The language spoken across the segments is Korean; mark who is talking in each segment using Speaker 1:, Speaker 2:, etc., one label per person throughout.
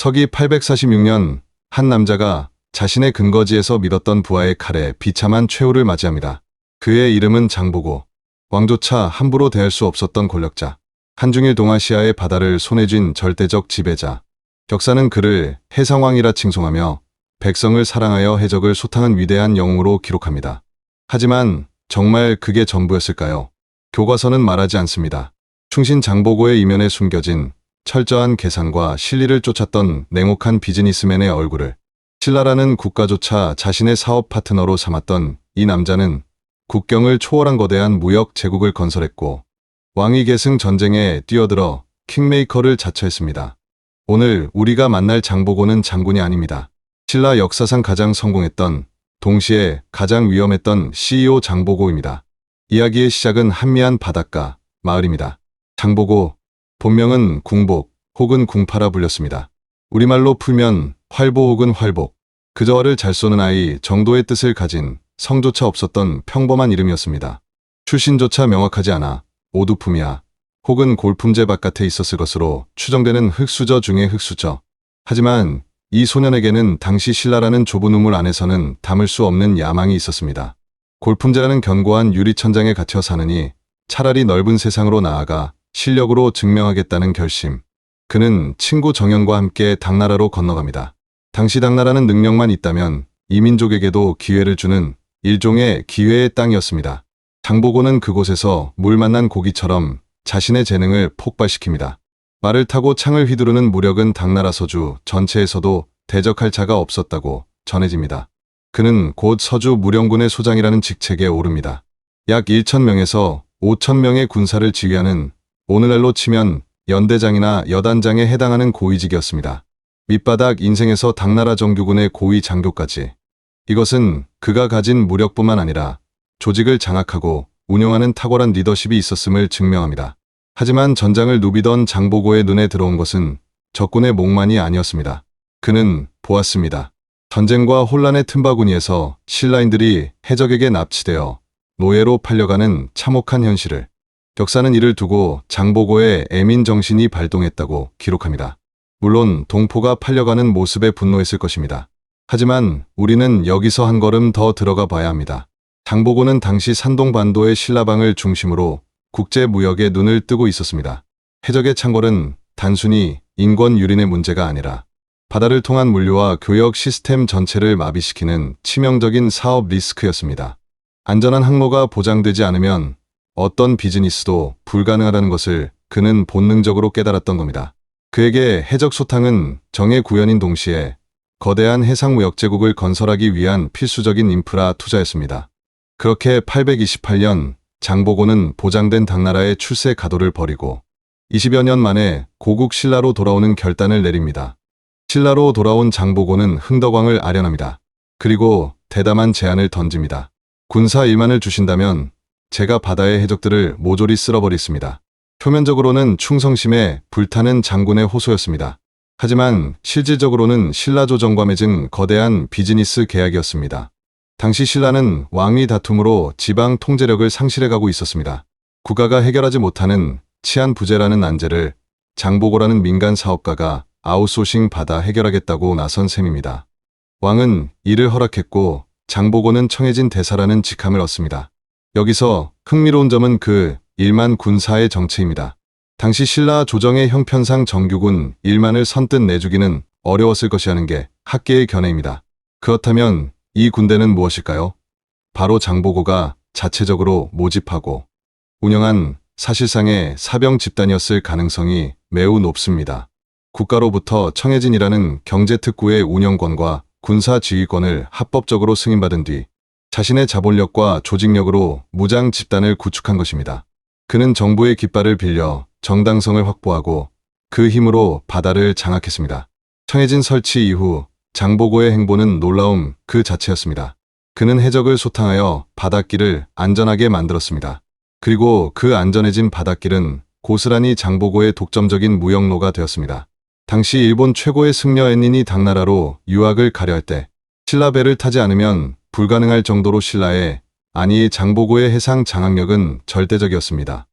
Speaker 1: 서기 846년 한 남자가 자신의 근거지에서 믿었던 부하의 칼에 비참한 최후를 맞이합니다. 그의 이름은 장보고. 왕조차 함부로 대할 수 없었던 권력자. 한중일 동아시아의 바다를 손에 쥔 절대적 지배자. 역사는 그를 해상왕이라 칭송하며 백성을 사랑하여 해적을 소탕한 위대한 영웅으로 기록합니다. 하지만 정말 그게 전부였을까요? 교과서는 말하지 않습니다. 충신 장보고의 이면에 숨겨진 철저한 계산과 실리를 쫓았던 냉혹한 비즈니스맨의 얼굴을, 신라라는 국가조차 자신의 사업 파트너로 삼았던 이 남자는 국경을 초월한 거대한 무역 제국을 건설했고 왕위 계승 전쟁에 뛰어들어 킹메이커를 자처했습니다. 오늘 우리가 만날 장보고는 장군이 아닙니다. 신라 역사상 가장 성공했던, 동시에 가장 위험했던 CEO 장보고입니다. 이야기의 시작은 한미한 바닷가 마을입니다. 장보고, 본명은 궁복 혹은 궁파라 불렸습니다. 우리말로 풀면 활보 혹은 활복, 그저를 잘 쏘는 아이 정도의 뜻을 가진 성조차 없었던 평범한 이름이었습니다. 출신조차 명확하지 않아 오두품이야 혹은 골품제 바깥에 있었을 것으로 추정되는 흑수저 중의 흑수저. 하지만 이 소년에게는 당시 신라라는 좁은 우물 안에서는 담을 수 없는 야망이 있었습니다. 골품제라는 견고한 유리천장에 갇혀 사느니 차라리 넓은 세상으로 나아가 실력으로 증명하겠다는 결심. 그는 친구 정연과 함께 당나라로 건너갑니다. 당시 당나라는 능력만 있다면 이민족에게도 기회를 주는 일종의 기회의 땅이었습니다. 장보고는 그곳에서 물 만난 고기처럼 자신의 재능을 폭발시킵니다. 말을 타고 창을 휘두르는 무력은 당나라 서주 전체에서도 대적할 자가 없었다고 전해집니다. 그는 곧 서주 무령군의 소장이라는 직책에 오릅니다. 약 1,000명에서 5,000명의 군사를 지휘하는, 오늘날로 치면 연대장이나 여단장에 해당하는 고위직이었습니다. 밑바닥 인생에서 당나라 정규군의 고위 장교까지. 이것은 그가 가진 무력뿐만 아니라 조직을 장악하고 운영하는 탁월한 리더십이 있었음을 증명합니다. 하지만 전장을 누비던 장보고의 눈에 들어온 것은 적군의 목만이 아니었습니다. 그는 보았습니다. 전쟁과 혼란의 틈바구니에서 신라인들이 해적에게 납치되어 노예로 팔려가는 참혹한 현실을. 역사는 이를 두고 장보고의 애민 정신이 발동했다고 기록합니다. 물론 동포가 팔려가는 모습에 분노했을 것입니다. 하지만 우리는 여기서 한 걸음 더 들어가 봐야 합니다. 장보고는 당시 산동반도의 신라방을 중심으로 국제 무역에 눈을 뜨고 있었습니다. 해적의 창궐은 단순히 인권 유린의 문제가 아니라 바다를 통한 물류와 교역 시스템 전체를 마비시키는 치명적인 사업 리스크였습니다. 안전한 항로가 보장되지 않으면 어떤 비즈니스도 불가능하다는 것을 그는 본능적으로 깨달았던 겁니다. 그에게 해적 소탕은 정의 구현인 동시에 거대한 해상무역제국을 건설하기 위한 필수적인 인프라 투자였습니다. 그렇게 828년 장보고는 보장된 당나라의 출세 가도를 버리고 20여 년 만에 고국 신라로 돌아오는 결단을 내립니다. 신라로 돌아온 장보고는 흥덕왕을 아련합니다. 그리고 대담한 제안을 던집니다. 군사 1만을 주신다면 제가 바다의 해적들을 모조리 쓸어버리겠습니다. 표면적으로는 충성심에 불타는 장군의 호소였습니다. 하지만 실질적으로는 신라 조정과 맺은 거대한 비즈니스 계약이었습니다. 당시 신라는 왕위 다툼으로 지방 통제력을 상실해가고 있었습니다. 국가가 해결하지 못하는 치안 부재라는 난제를 장보고라는 민간 사업가가 아웃소싱 받아 해결하겠다고 나선 셈입니다. 왕은 이를 허락했고 장보고는 청해진 대사라는 직함을 얻습니다. 여기서 흥미로운 점은 그 1만 군사의 정체입니다. 당시 신라 조정의 형편상 정규군 1만을 선뜻 내주기는 어려웠을 것이라는 게 학계의 견해입니다. 그렇다면 이 군대는 무엇일까요? 바로 장보고가 자체적으로 모집하고 운영한 사실상의 사병 집단이었을 가능성이 매우 높습니다. 국가로부터 청해진이라는 경제특구의 운영권과 군사 지휘권을 합법적으로 승인받은 뒤 자신의 자본력과 조직력으로 무장 집단을 구축한 것입니다. 그는 정부의 깃발을 빌려 정당성을 확보하고 그 힘으로 바다를 장악했습니다. 청해진 설치 이후 장보고의 행보는 놀라움 그 자체였습니다. 그는 해적을 소탕하여 바닷길을 안전하게 만들었습니다. 그리고 그 안전해진 바닷길은 고스란히 장보고의 독점적인 무역로가 되었습니다. 당시 일본 최고의 승려 엔닌이 당나라로 유학을 가려 할 때 신라배를 타지 않으면 불가능할 정도로 신라의, 아니 장보고의 해상 장악력은 절대적이었습니다.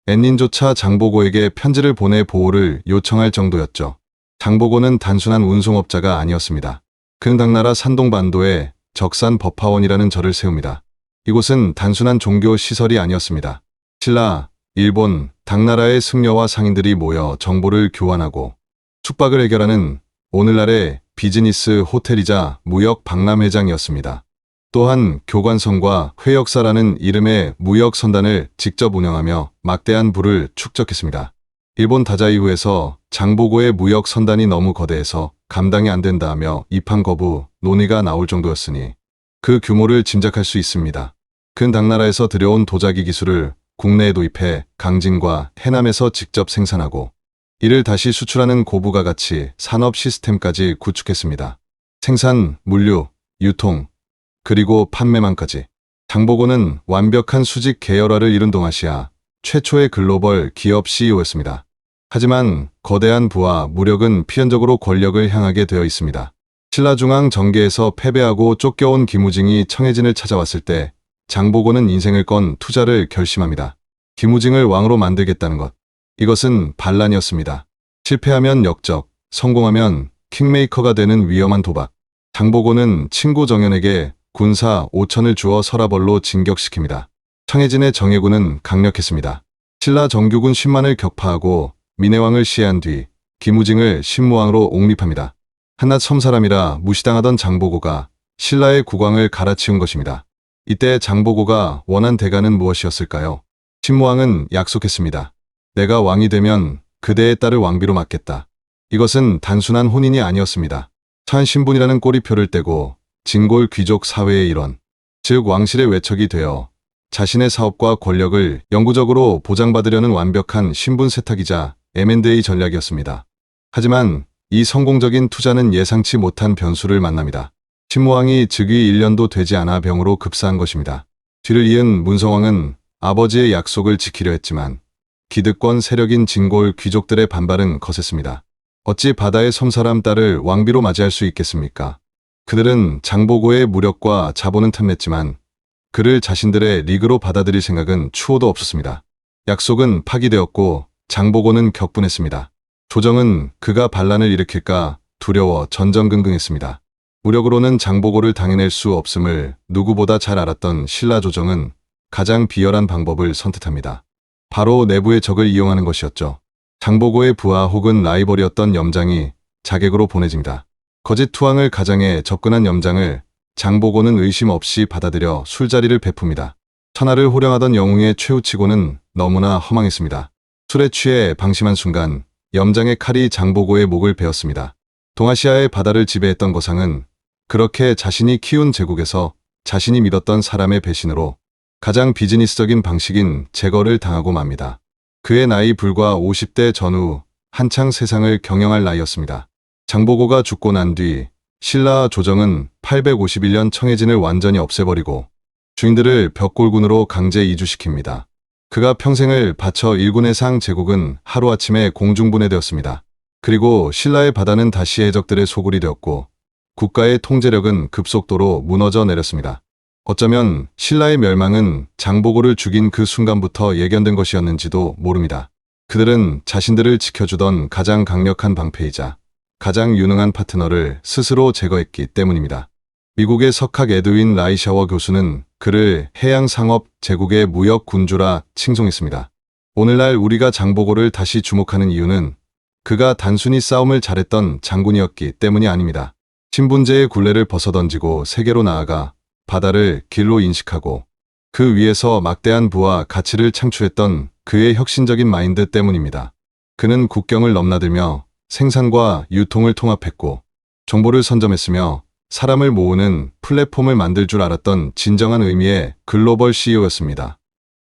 Speaker 1: 엔닌조차 장보고에게 편지를 보내 보호를 요청할 정도였죠. 장보고는 단순한 운송업자가 아니었습니다. 그는 당나라 산동반도에 적산 법화원이라는 절을 세웁니다. 이곳은 단순한 종교 시설이 아니었습니다. 신라, 일본, 당나라의 승려와 상인들이 모여 정보를 교환하고 숙박을 해결하는 오늘날의 비즈니스 호텔이자 무역 박람회장이었습니다. 또한 교관성과 회역사라는 이름의 무역 선단을 직접 운영하며 막대한 부를 축적했습니다. 일본 다자이후에서 장보고의 무역 선단이 너무 거대해서 감당이 안 된다며 입항 거부 논의가 나올 정도였으니 그 규모를 짐작할 수 있습니다. 그는 당나라에서 들여온 도자기 기술을 국내에 도입해 강진과 해남에서 직접 생산하고 이를 다시 수출하는 고부가 가치 산업 시스템까지 구축했습니다. 생산, 물류, 유통, 그리고 판매망까지. 장보고는 완벽한 수직 계열화를 이룬 동아시아 최초의 글로벌 기업 CEO였습니다. 하지만 거대한 부와 무력은 필연적으로 권력을 향하게 되어 있습니다. 신라중앙 정계에서 패배하고 쫓겨온 김우징이 청해진을 찾아왔을 때 장보고는 인생을 건 투자를 결심합니다. 김우징을 왕으로 만들겠다는 것. 이것은 반란이었습니다. 실패하면 역적, 성공하면 킹메이커가 되는 위험한 도박. 장보고는 친구 정연에게 군사 5천을 주어 서라벌로 진격시킵니다. 청해진의 정예군은 강력했습니다. 신라 정규군 10만을 격파하고 민해왕을 시해한 뒤 김우징을 신무왕으로 옹립합니다. 한낱 섬사람이라 무시당하던 장보고가 신라의 국왕을 갈아치운 것입니다. 이때 장보고가 원한 대가는 무엇이었을까요? 신무왕은 약속했습니다. 내가 왕이 되면 그대의 딸을 왕비로 맡겠다. 이것은 단순한 혼인이 아니었습니다. 천 신분이라는 꼬리표를 떼고 진골 귀족 사회의 일원, 즉 왕실의 외척이 되어 자신의 사업과 권력을 영구적으로 보장받으려는 완벽한 신분 세탁이자 M&A 전략이었습니다. 하지만 이 성공적인 투자는 예상치 못한 변수를 만납니다. 신무왕이 즉위 1년도 되지 않아 병으로 급사한 것입니다. 뒤를 이은 문성왕은 아버지의 약속을 지키려 했지만 기득권 세력인 진골 귀족들의 반발은 거셌습니다. 어찌 바다의 섬사람 딸을 왕비로 맞이할 수 있겠습니까? 그들은 장보고의 무력과 자본은 탐냈지만 그를 자신들의 리그로 받아들일 생각은 추호도 없었습니다. 약속은 파기되었고 장보고는 격분했습니다. 조정은 그가 반란을 일으킬까 두려워 전전긍긍했습니다. 무력으로는 장보고를 당해낼 수 없음을 누구보다 잘 알았던 신라 조정은 가장 비열한 방법을 선택합니다. 바로 내부의 적을 이용하는 것이었죠. 장보고의 부하 혹은 라이벌이었던 염장이 자객으로 보내집니다. 거짓 투항을 가장해 접근한 염장을 장보고는 의심 없이 받아들여 술자리를 베풉니다. 천하를 호령하던 영웅의 최후치고는 너무나 허망했습니다. 술에 취해 방심한 순간 염장의 칼이 장보고의 목을 베었습니다. 동아시아의 바다를 지배했던 거상은 그렇게 자신이 키운 제국에서 자신이 믿었던 사람의 배신으로 가장 비즈니스적인 방식인 제거를 당하고 맙니다. 그의 나이 불과 50대 전후 한창 세상을 경영할 나이였습니다. 장보고가 죽고 난 뒤 신라 조정은 851년 청해진을 완전히 없애버리고 주인들을 벽골군으로 강제 이주시킵니다. 그가 평생을 바쳐 일군의 상 제국은 하루아침에 공중분해되었습니다. 그리고 신라의 바다는 다시 해적들의 소굴이 되었고 국가의 통제력은 급속도로 무너져 내렸습니다. 어쩌면 신라의 멸망은 장보고를 죽인 그 순간부터 예견된 것이었는지도 모릅니다. 그들은 자신들을 지켜주던 가장 강력한 방패이자 가장 유능한 파트너를 스스로 제거했기 때문입니다. 미국의 석학 에드윈 라이샤워 교수는 그를 해양상업 제국의 무역 군주라 칭송했습니다. 오늘날 우리가 장보고를 다시 주목하는 이유는 그가 단순히 싸움을 잘했던 장군이었기 때문이 아닙니다. 신분제의 굴레를 벗어던지고 세계로 나아가 바다를 길로 인식하고 그 위에서 막대한 부와 가치를 창출했던 그의 혁신적인 마인드 때문입니다. 그는 국경을 넘나들며 생산과 유통을 통합했고 정보를 선점했으며 사람을 모으는 플랫폼을 만들 줄 알았던 진정한 의미의 글로벌 CEO였습니다.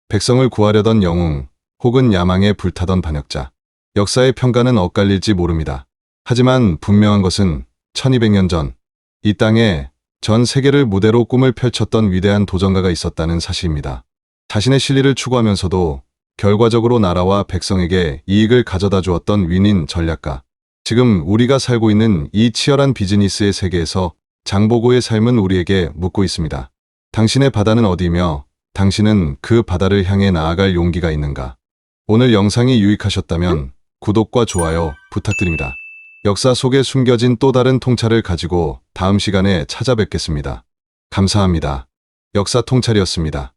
Speaker 1: 백성을 구하려던 영웅 혹은 야망에 불타던 반역자. 역사의 평가는 엇갈릴지 모릅니다. 하지만 분명한 것은 1200년 전 이 땅에 전 세계를 무대로 꿈을 펼쳤던 위대한 도전가가 있었다는 사실입니다. 자신의 실리를 추구하면서도 결과적으로 나라와 백성에게 이익을 가져다 주었던 위인 전략가. 지금 우리가 살고 있는 이 치열한 비즈니스의 세계에서 장보고의 삶은 우리에게 묻고 있습니다. 당신의 바다는 어디며 당신은 그 바다를 향해 나아갈 용기가 있는가? 오늘 영상이 유익하셨다면 구독과 좋아요 부탁드립니다. 역사 속에 숨겨진 또 다른 통찰을 가지고 다음 시간에 찾아뵙겠습니다. 감사합니다. 역사 통찰이었습니다.